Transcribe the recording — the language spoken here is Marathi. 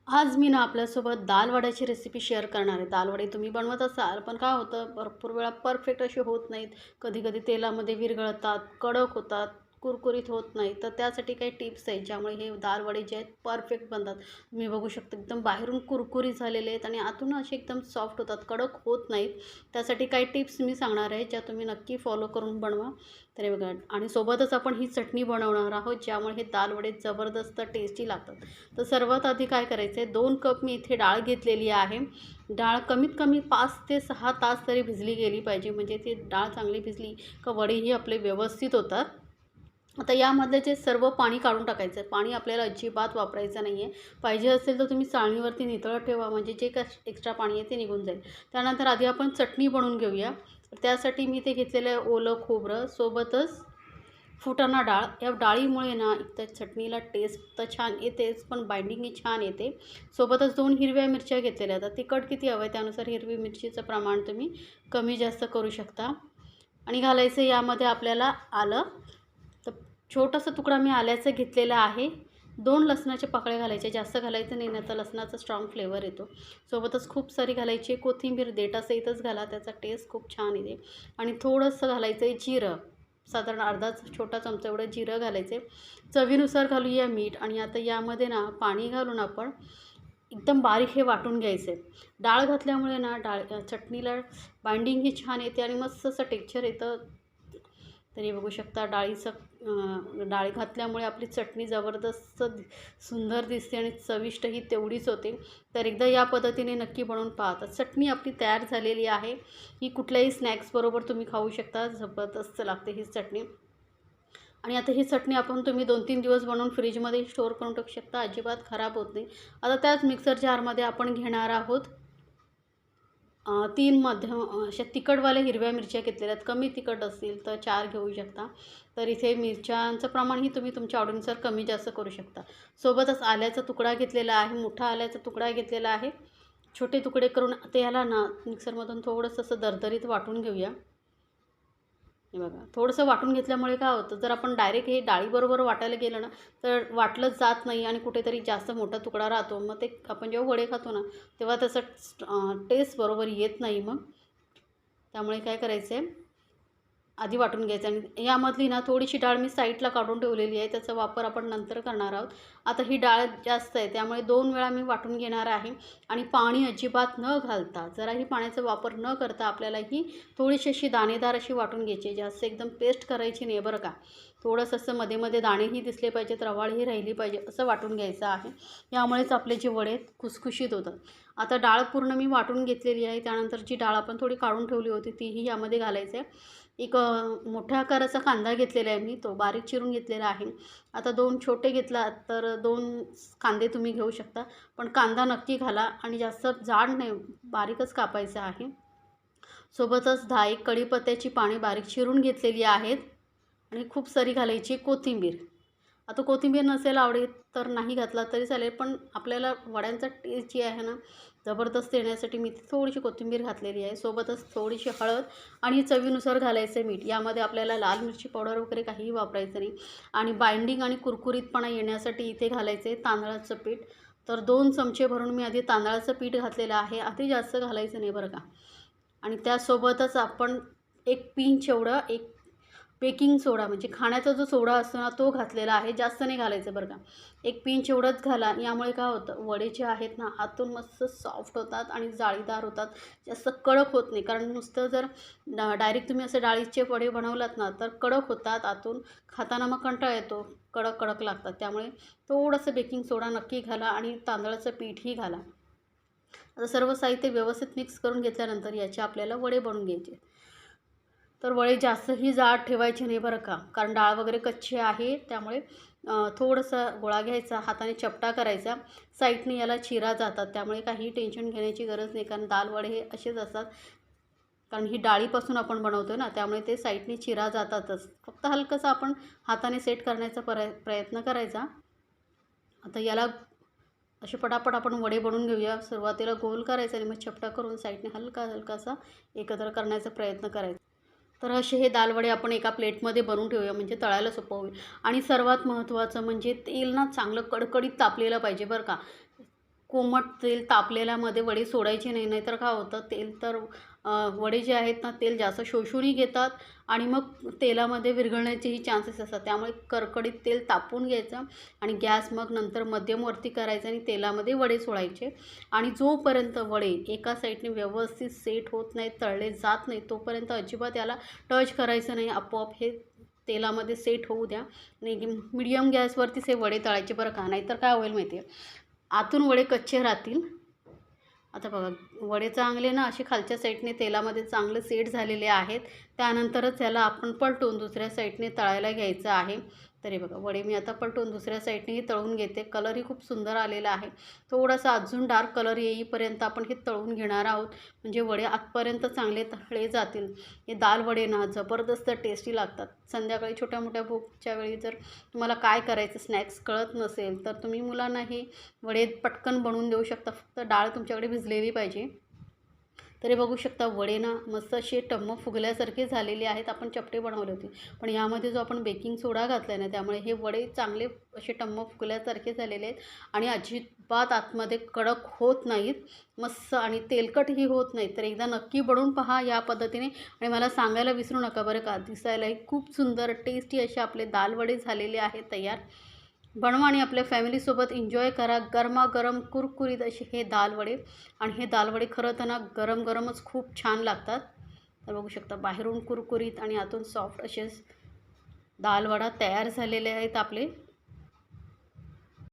आज मी ना आपल्यासोबत दाल वड्याची रेसिपी शेअर करणार आहे. दाल वडे तुम्ही बनवत असाल, पण काय होतं भरपूर वेळा परफेक्ट असे होत नाहीत. कधी-कधी तेलामध्ये विरघळतात, कडक होतात, कुरकुरीत होत नाहीत. तर त्यासाठी काही टिप्स आहेत, ज्यामुळे हे दाल वडे जे आहेत परफेक्ट बनतात. तुम्ही बघू शकता एकदम बाहेरून कुरकुरीत झालेले आहेत आणि आतून असे एकदम सॉफ्ट होतात, कडक होत नाहीत. त्यासाठी काही टिप्स मी सांगणार आहे, ज्या तुम्ही नक्की फॉलो करून बनवा. तर हे बघा आणि सोबतच आपण ही चटणी बनवणार आहोत, ज्यामुळे हे दाल वडे जबरदस्त टेस्टी लागतात. तर सर्वात आधी काय करायचं आहे, 2 कप मी इथे डाळ घेतलेली आहे. डाळ कमीत कमी 5 ते 6 तास तरी भिजली गेली पाहिजे, म्हणजे ती डाळ चांगली भिजली का वडेही आपले व्यवस्थित होतात. आता यामधले जे सर्व पाणी काढून टाकायचं आहे. पाणी आपल्याला अजिबात वापरायचं नाही आहे. पाहिजे असेल तर तुम्ही चाळणीवरती नितळत ठेवा, म्हणजे जे काय एक्स्ट्रा पाणी आहे ते निघून जाईल. त्यानंतर आधी आपण चटणी बनवून घेऊया. त्यासाठी मी ते घेतलेलं आहे ओलं खोबरं, सोबतच फुटाणा डाळ. या डाळीमुळे ना त्या चटणीला टेस्ट तर छान येतेच, पण बाइंडिंगही छान येते. सोबतच 2 हिरव्या मिरच्या घेतलेल्या. आता तिखट किती हवं आहे त्यानुसार हिरवी मिरचीचं प्रमाण तुम्ही कमी जास्त करू शकता. आणि घालायचं यामध्ये आपल्याला आलं. तर छोटासा तुकडा मी आल्याचा घेतलेला आहे. 2 लसणाच्या पाकळ्या घालायच्या, जास्त घालायचं नाही, नाही तर लसणाचा स्ट्रॉंग फ्लेवर येतो. सोबतच खूप सारी घालायची कोथिंबीर, देठासहितच घाला, त्याचा टेस्ट खूप छान येते. आणि थोडंसं घालायचं आहे जिरं, साधारण अर्धा छोटा चमचा एवढं जिरं घालायचं आहे. चवीनुसार घालूया मीठ. आणि आता यामध्ये ना पाणी घालून आपण एकदम बारीक हे वाटून घ्यायचं आहे. डाळ घातल्यामुळे ना चटणीला बाइंडिंग ही छान येते आणि मस्त असं टेक्स्चर येतं. तरी बघू शकता डाळ घातल्यामुळे आपली चटणी जबरदस्त सुंदर दिसते आणि चविष्टही तेवढीच होते. तर एकदा या पद्धतीने नक्की बनवून पहा. तर चटणी आपली तयार झालेली आहे. ही कुठल्याही स्नॅक्सबरोबर तुम्ही खाऊ शकता, जबरदस्त लागते ही चटणी. आणि आता ही चटणी आपण तुम्ही 2-3 दिवस बनवून फ्रीजमध्ये स्टोअर करून टाकू शकता, अजिबात खराब होत नाही. आता त्याच मिक्सर जारमध्ये आपण घेणार आहोत 3 मध्यम अशा तिखटवाल्या हिरव्या मिरच्या घेतलेल्या आहेत. कमी तिखट असतील तर 4 घेऊ शकता. तर इथे मिरच्यांचं प्रमाणही तुम्ही तुमच्या आवडीनुसार कमी जास्त करू शकता. सोबतच आल्याचा तुकडा घेतलेला आहे, मोठा आल्याचा तुकडा घेतलेला आहे. छोटे तुकडे करून ते याला ना मिक्सरमधून थोडंसं असं दरदरीत वाटून घेऊया. हे बघा, थोडंसं वाटून घेतल्यामुळे काय होतं, जर आपण डायरेक्ट हे डाळीबरोबर वाटायला गेलं ना, तर वाटलंच जात नाही आणि कुठेतरी जास्त मोठा तुकडा राहतो. मग ते आपण जेव्हा वडे खातो ना, तेव्हा त्याचा टेस्ट बरोबर येत नाही मग. त्यामुळे काय करायचं आहे, आधी वाटून घ्यायचं. आणि यामधली ना थोडीशी डाळ मी साईडला काढून ठेवलेली आहे, त्याचा वापर आपण नंतर करणार आहोत. आता ही डाळ जास्त आहे, त्यामुळे 2 वेळा मी वाटून घेणार आहे. आणि पाणी अजिबात न घालता, जराही पाण्याचा वापर न करता आपल्याला ही थोडीशी अशी दाणेदार अशी वाटून घ्यायची. जास्त एकदम पेस्ट करायची नाही बरं का. थोडंसं असं मध्ये दाणेही दिसले पाहिजेत, रवाळही राहिली पाहिजे, असं वाटून घ्यायचं आहे. यामुळेच आपले जे वडे खुसखुशीत होतात. आता डाळ पूर्ण मी वाटून घेतलेली आहे. त्यानंतर जी डाळ आपण थोडी काढून ठेवली होती तीही यामध्ये घालायचं आहे. एक मोठ्या आकाराचा कांदा घेतलेला आहे मी, तो बारीक चिरून घेतलेला आहे. आता 2 छोटे घेतला तर 2 कांदे तुम्ही घेऊ शकता, पण कांदा नक्की घाला आणि जास्त जाड नाही, बारीकच कापायचं आहे. सोबतच 10-1 कढीपत्त्याची पाने बारीक चिरून घेतलेली आहेत आणि खूप सारी घालायची कोथिंबीर. आता कोथिंबीर नसेल आवडत तर नाही घातला तरी चालेल, पण आपल्याला वड्यांचा टेस्ट जी आहे ना जबरदस्त येण्यासाठी मी थोडीशी कोथिंबीर घातलेली आहे. सोबतच थोडीशी हळद आणि चवीनुसार घालायचं मीठ. यामध्ये आपल्याला लाल मिरची पावडर वगैरे काहीही वापरायचं नाही. आणि बाइंडिंग आणि कुरकुरीतपणा येण्यासाठी इथे घालायचं आहे तांदळाचं पीठ. तर 2 चमचे भरून मी आधी तांदळाचं पीठ घातलेलं आहे. आधी जास्त घालायचं नाही बरं का. आणि त्यासोबतच आपण 1 पिंच एवढं बेकिंग सोडा, म्हणजे खाण्याचा जो सोडा असतो ना तो घातलेला आहे. जास्त नाही घालायचं बरं का. 1 पिंच एवढंच घाला. यामुळे काय होतं, वडे जे आहेत ना आतून मस्त सॉफ्ट होतात आणि जाळीदार होतात, जास्त कडक होत नाही. कारण नुसतं जर डायरेक्ट तुम्ही असं डाळीचे वडे बनवलात ना तर कडक होतात आतून, खाताना मग कंटाळा येतो, कडक लागतात. त्यामुळे थोडंसं बेकिंग सोडा नक्की घाला आणि तांदळाचं पीठही घाला. आता सर्व साहित्य व्यवस्थित मिक्स करून घेतल्यानंतर याचे आपल्याला वडे बनवून घ्यायचे. तर वडे जास्तही जाड ठेवायचे नाही बरं का, कारण डाळ वगैरे कच्ची आहे. त्यामुळे थोडंसं गोळा घ्यायचा, हाताने चपटा करायचा, साईडने याला चिरा जातात. त्यामुळे काही टेन्शन घेण्याची गरज नाही, कारण दाल वडे हे असेच असतात. कारण ही डाळीपासून आपण बनवतो ना, त्यामुळे ते साईडने चिरा जातातच. फक्त हलकंसं आपण हाताने सेट करण्याचा प्रयत्न करायचा. आता याला असे पटापट आपण वडे बनवून घेऊया. सुरुवातीला गोल करायचा आणि मग चपटा करून साईडने हलकासा एकत्र करण्याचा प्रयत्न करायचा. तर असे हे दाल वडे आपण एका प्लेटमध्ये बनवून ठेवूया, म्हणजे तळायला सोपं होईल. आणि सर्वात महत्त्वाचं म्हणजे तेल ना चांगलं कडकडीत तापलेलं पाहिजे बरं का. कोमट तेल तापलेल्यामध्ये वडे सोडायचे नाही, नाहीतर काय होतं तेल तर वडे जे आहेत ना तेल जास्त शोषूनही घेतात आणि मग तेलामध्ये विरघळण्याचेही चान्सेस असतात. त्यामुळे कडकडीत तेल तापवून घ्यायचं आणि गॅस मग नंतर मध्यमवरती करायचं आणि तेलामध्ये वडे सोडायचे आणि जोपर्यंत वडे एका साईडने व्यवस्थित सेट होत नाहीत, तळले जात नाही, तोपर्यंत अजिबात याला टच करायचं नाही. आपोआप हे तेलामध्ये सेट होऊ द्या आणि मीडियम गॅसवरतीच हे वडे तळायचे बरं का, नाहीतर काय होईल माहिती आहे, आतून वडे कच्चे राहतील. आता बघा वडे चांगले ना असे खालच्या साईडने तेलामध्ये चांगले सेट झालेले आहेत. त्यानंतरच याला आपण पलटून दुसऱ्या साईडने तळायला घ्यायचं आहे. तर हे बघा वडे मी आता पलटून दुसऱ्या साईडनेही तळून घेते. कलरही खूप सुंदर आलेला आहे. थोडासा अजून डार्क कलर येईपर्यंत आपण हे तळून घेणार आहोत, म्हणजे वडे आतपर्यंत चांगले तळले जातील. हे दाल वडे ना जबरदस्त टेस्टी लागतात. संध्याकाळी छोट्या मोठ्या भूकच्या वेळी जर तुम्हाला काय करायचं स्नॅक्स कळत नसेल तर तुम्ही मुलांना हे वडे पटकन बनवून देऊ शकता. फक्त डाळ तुमच्याकडे भिजलेली पाहिजे. तर हे बघू शकता वडे ना मस्त असे टम्म फुगल्यासारखे झालेले आहेत. आपण चपटे बनवले होते, पण यामध्ये जो आपण बेकिंग सोडा घातला आहे ना त्यामुळे हे वडे चांगले असे टम्म फुगल्यासारखे झालेले आहेत आणि अजिबात आतमध्ये कडक होत नाहीत, मस्त आणि तेलकटही होत नाहीत. तर एकदा नक्की बनवून पहा या पद्धतीने आणि मला सांगायला विसरू नका बरं का. दिसायलाही खूप सुंदर टेस्टी असे आपले दाल वडे झालेले आहेत तयार. बनवा आणि आपल्या फॅमिलीसोबत एन्जॉय करा. गरमागरम कुरकुरीत असे हे दाल वडे आणि हे दाल वडे खरं तर ना गरम गरमच खूप छान लागतात. तर बघू शकता बाहेरून कुरकुरीत आणि आतून सॉफ्ट असे दाल वडा तयार झालेले आहेत आपले.